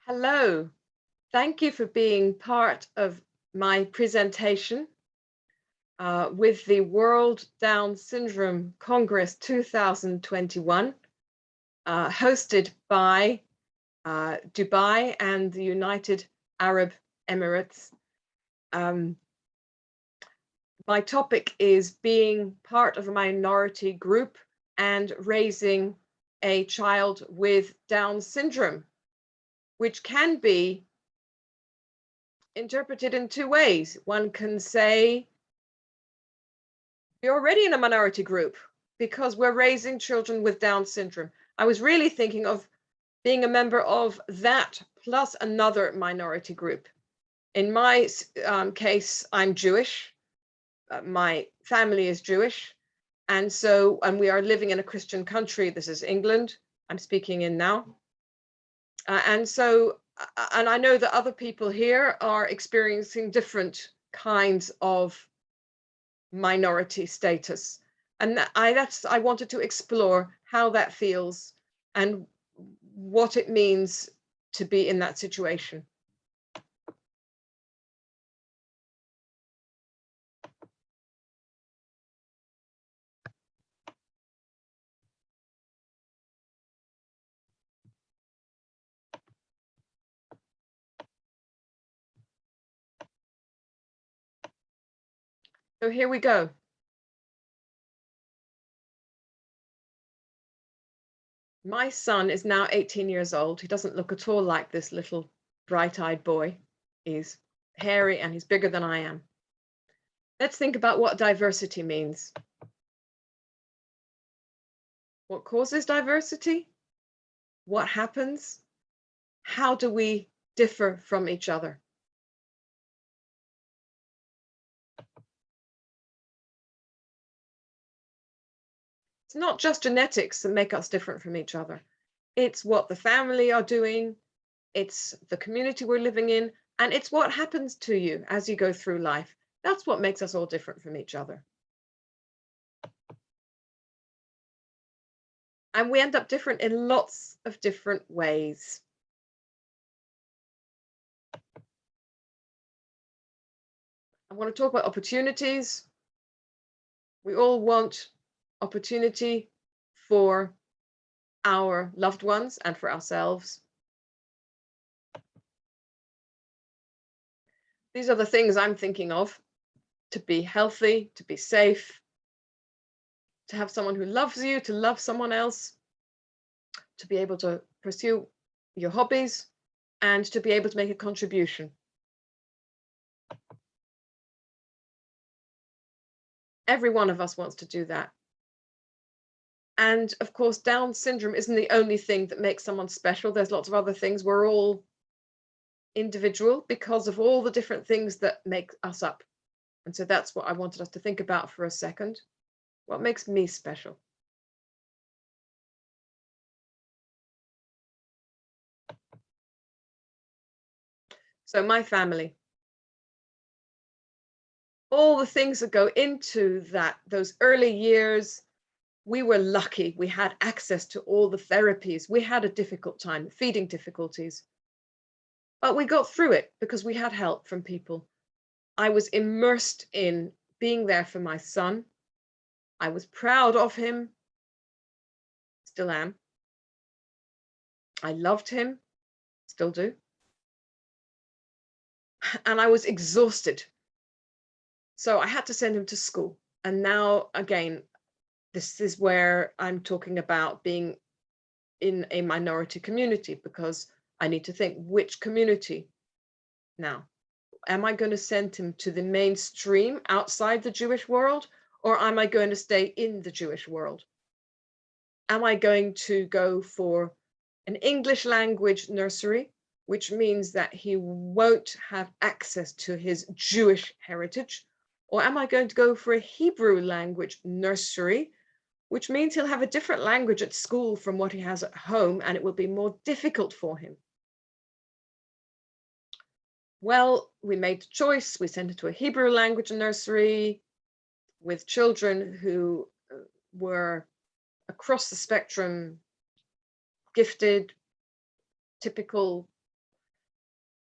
Hello, thank you for being part of my presentation with the World Down Syndrome Congress 2021, hosted by Dubai and the United Arab Emirates. My topic is being part of a minority group and raising a child with Down syndrome, which can be interpreted in two ways. One can say you're already in a minority group because we're raising children with Down syndrome. I was really thinking of being a member of that plus another minority group. In my case, I'm Jewish. My family is Jewish. And we are living in a Christian country. This is England. I'm speaking in now. And I know that other people here are experiencing different kinds of minority status. And I wanted to explore how that feels and what it means to be in that situation. So here we go. My son is now 18 years old. He doesn't look at all like this little bright-eyed boy. He's hairy and he's bigger than I am. Let's think about what diversity means. What causes diversity? What happens? How do we differ from each other? It's not just genetics that make us different from each other. It's what the family are doing, it's the community we're living in, and it's what happens to you as you go through life. That's what makes us all different from each other. And we end up different in lots of different ways. I want to talk about opportunities. We all want opportunity for our loved ones and for ourselves. These are the things I'm thinking of: to be healthy, to be safe, to have someone who loves you, to love someone else, to be able to pursue your hobbies, and to be able to make a contribution. Every one of us wants to do that. And of course, Down syndrome isn't the only thing that makes someone special. There's lots of other things. We're all individual because of all the different things that make us up. And so that's what I wanted us to think about for a second. What makes me special? So my family. All the things that go into that, those early years, we were lucky. We had access to all the therapies. We had a difficult time, feeding difficulties. But we got through it because we had help from people. I was immersed in being there for my son. I was proud of him, still am. I loved him, still do. And I was exhausted. So I had to send him to school. And now, again, this is where I'm talking about being in a minority community, because I need to think, which community now? Am I going to send him to the mainstream outside the Jewish world, or am I going to stay in the Jewish world? Am I going to go for an English language nursery, which means that he won't have access to his Jewish heritage? Or am I going to go for a Hebrew language nursery, which means he'll have a different language at school from what he has at home, and it will be more difficult for him? Well, we made a choice. We sent it to a Hebrew language nursery with children who were across the spectrum, gifted, typical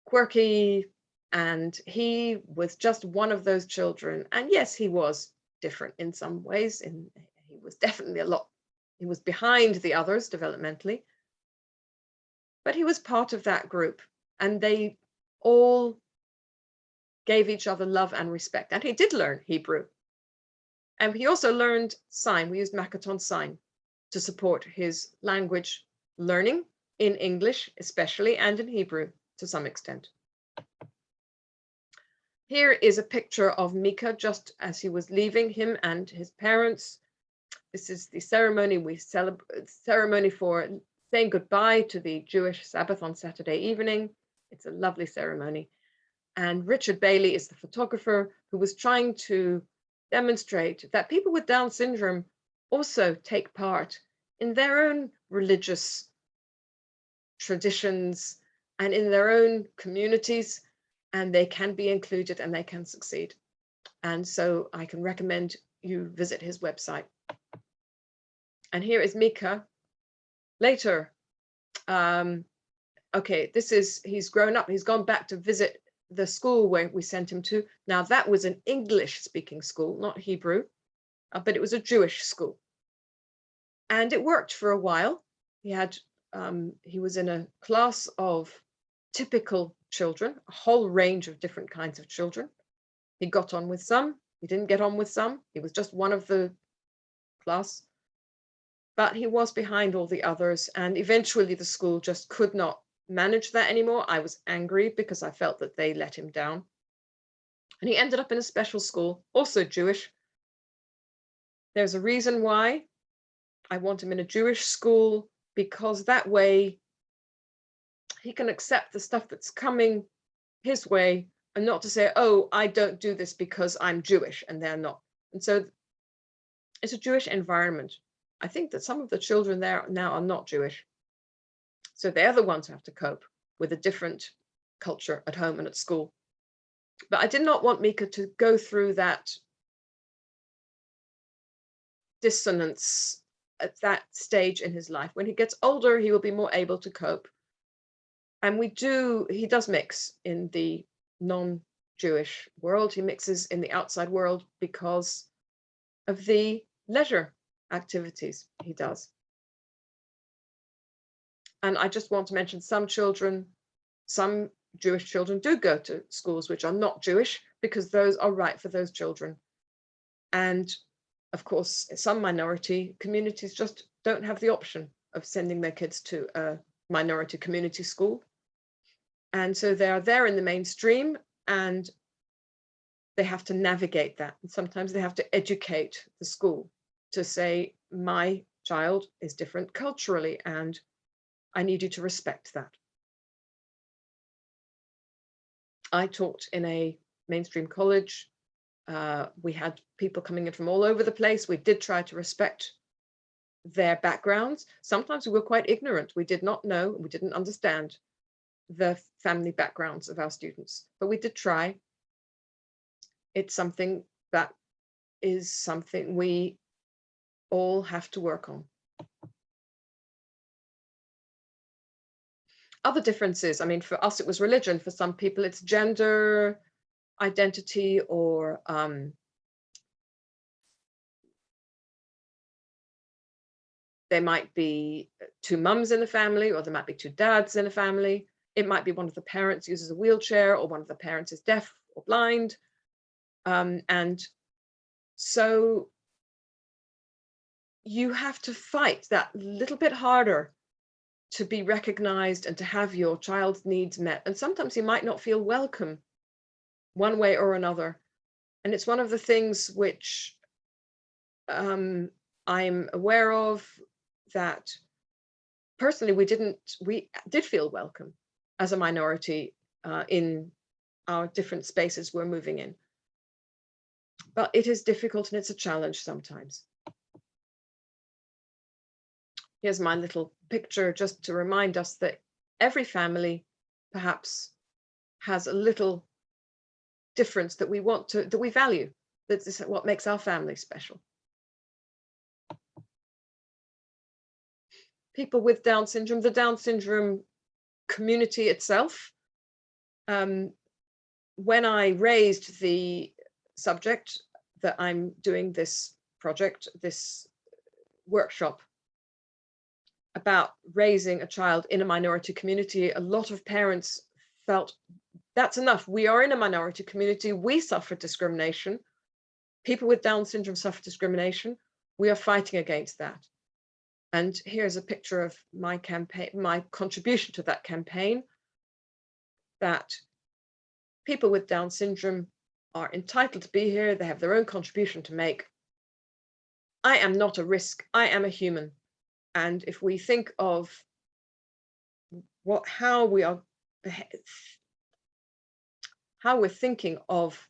quirky, and he was just one of those children. And yes, he was different in some ways. He was definitely he was behind the others developmentally, but he was part of that group, and they all gave each other love and respect. And he did learn Hebrew. And he also learned sign. We used Makaton sign to support his language learning in English, especially, and in Hebrew to some extent. Here is a picture of Mika just as he was leaving, him and his parents. This is the ceremony we celebrate, ceremony for saying goodbye to the Jewish Sabbath on Saturday evening. It's a lovely ceremony. And Richard Bailey is the photographer who was trying to demonstrate that people with Down syndrome also take part in their own religious traditions and in their own communities, and they can be included and they can succeed. And so I can recommend you visit his website. And here is Mika later. Okay, he's grown up, he's gone back to visit the school where we sent him to. Now that was an English speaking school, not Hebrew, but it was a Jewish school. And it worked for a while. He was in a class of typical children, a whole range of different kinds of children. He got on with some, he didn't get on with some. He was just one of the class, but he was behind all the others. And eventually the school just could not manage that anymore. I was angry because I felt that they let him down. And he ended up in a special school, also Jewish. There's a reason why I want him in a Jewish school, because that way he can accept the stuff that's coming his way and not to say, oh, I don't do this because I'm Jewish and they're not. And so it's a Jewish environment. I think that some of the children there now are not Jewish. So they're the ones who have to cope with a different culture at home and at school. But I did not want Mika to go through that dissonance at that stage in his life. When he gets older, he will be more able to cope. And he does mix in the non-Jewish world. He mixes in the outside world because of the leisure activities he does. And I just want to mention some Jewish children do go to schools which are not Jewish because those are right for those children. And of course, some minority communities just don't have the option of sending their kids to a minority community school. And so they are there in the mainstream and they have to navigate that. And sometimes they have to educate the school to say, my child is different culturally and I need you to respect that. I taught in a mainstream college. We had people coming in from all over the place. We did try to respect their backgrounds. Sometimes we were quite ignorant. We did not know, we didn't understand the family backgrounds of our students, but we did try. It's something that is something we all have to work on. Other differences, I mean, for us, it was religion. For some people, it's gender identity, or there might be two mums in the family, or there might be two dads in a family. It might be one of the parents uses a wheelchair, or one of the parents is deaf or blind. And so you have to fight that little bit harder to be recognized and to have your child's needs met. And sometimes you might not feel welcome one way or another. And it's one of the things which I'm aware of, that personally we did feel welcome as a minority in our different spaces we're moving in. But it is difficult and it's a challenge sometimes. Here's my little picture just to remind us that every family perhaps has a little difference that we value. That is what makes our family special. People with Down syndrome, the Down syndrome community itself When I raised the subject that I'm doing this project, this workshop about raising a child in a minority community, a lot of parents felt that's enough. We are in a minority community. We suffer discrimination. People with Down syndrome suffer discrimination. We are fighting against that. And here's a picture of my campaign, my contribution to that campaign, that people with Down syndrome are entitled to be here. They have their own contribution to make. I am not a risk. I am a human. And if we think of how we're thinking of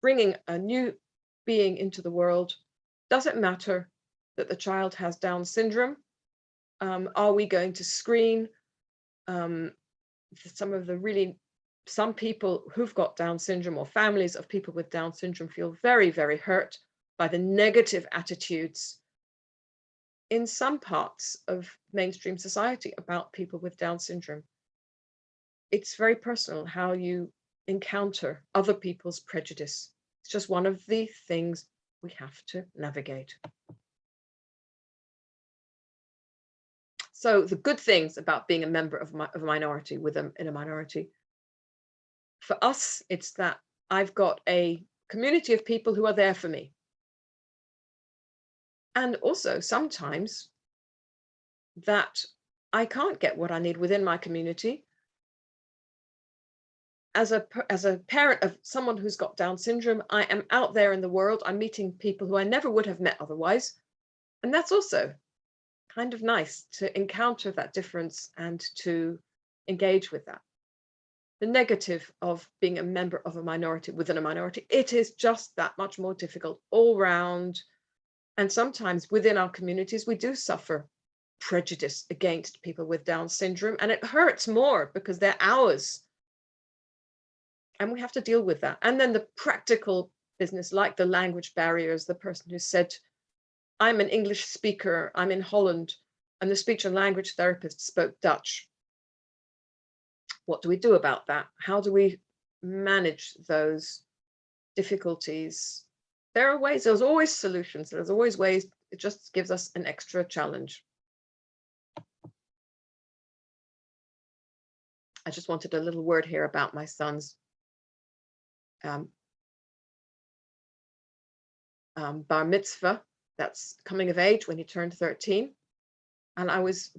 bringing a new being into the world, does it matter that the child has Down syndrome? Are we going to screen some people who've got Down syndrome, or families of people with Down syndrome feel very, very hurt by the negative attitudes in some parts of mainstream society about people with Down syndrome. It's very personal how you encounter other people's prejudice. It's just one of the things we have to navigate. So the good things about being a member of a minority in a minority, for us, it's that I've got a community of people who are there for me. And also sometimes that I can't get what I need within my community. As a parent of someone who's got Down syndrome, I am out there in the world. I'm meeting people who I never would have met otherwise. And that's also kind of nice to encounter that difference and to engage with that. The negative of being a member of a minority within a minority, it is just that much more difficult all round. And sometimes within our communities, we do suffer prejudice against people with Down syndrome, and it hurts more because they're ours. And we have to deal with that. And then the practical business, like the language barriers, the person who said, I'm an English speaker, I'm in Holland, and the speech and language therapist spoke Dutch. What do we do about that? How do we manage those difficulties? There are ways, there's always solutions, there's always ways. It just gives us an extra challenge. I just wanted a little word here about my son's bar mitzvah, that's coming of age when he turned 13. And I was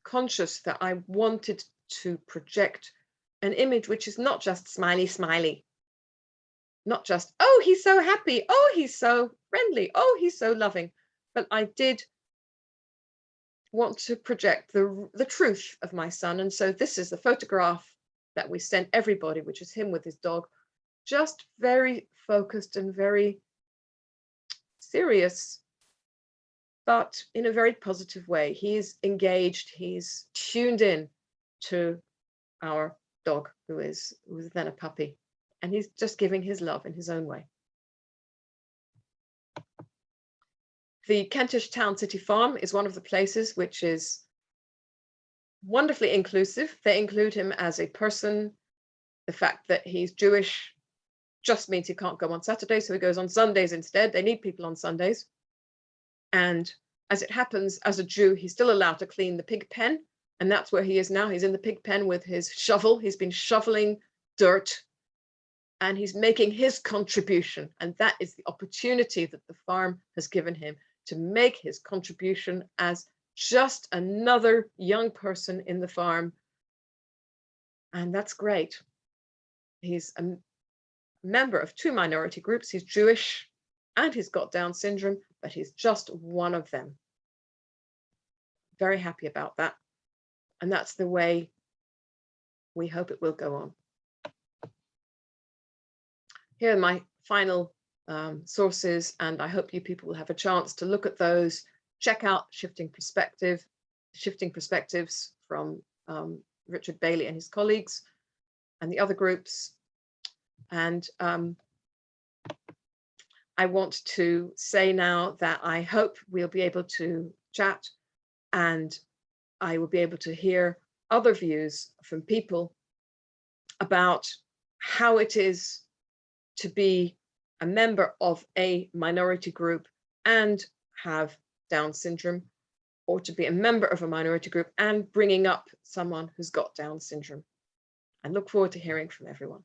conscious that I wanted to project an image which is not just smiley, smiley, not just, oh, he's so happy, oh, he's so friendly, oh, he's so loving. But I did want to project the truth of my son. And so this is the photograph that we sent everybody, which is him with his dog, just very focused and very serious, but in a very positive way. He's engaged, he's tuned in to our dog, who was then a puppy, and he's just giving his love in his own way. The Kentish Town City Farm is one of the places which is wonderfully inclusive. They include him as a person. The fact that he's Jewish just means he can't go on Saturday, so he goes on Sundays instead. They need people on Sundays. And as it happens, as a Jew, he's still allowed to clean the pig pen. And that's where he is now. He's in the pig pen with his shovel. He's been shoveling dirt and he's making his contribution. And that is the opportunity that the farm has given him to make his contribution as just another young person in the farm. And that's great. He's a member of two minority groups. He's Jewish and he's got Down syndrome, but he's just one of them. Very happy about that. And that's the way we hope it will go on. Here are my final sources, and I hope you people will have a chance to look at those. Check out Shifting Perspectives from Richard Bailey and his colleagues and the other groups. And I want to say now that I hope we'll be able to chat and I will be able to hear other views from people about how it is to be a member of a minority group and have Down syndrome, or to be a member of a minority group and bringing up someone who's got Down syndrome. I look forward to hearing from everyone.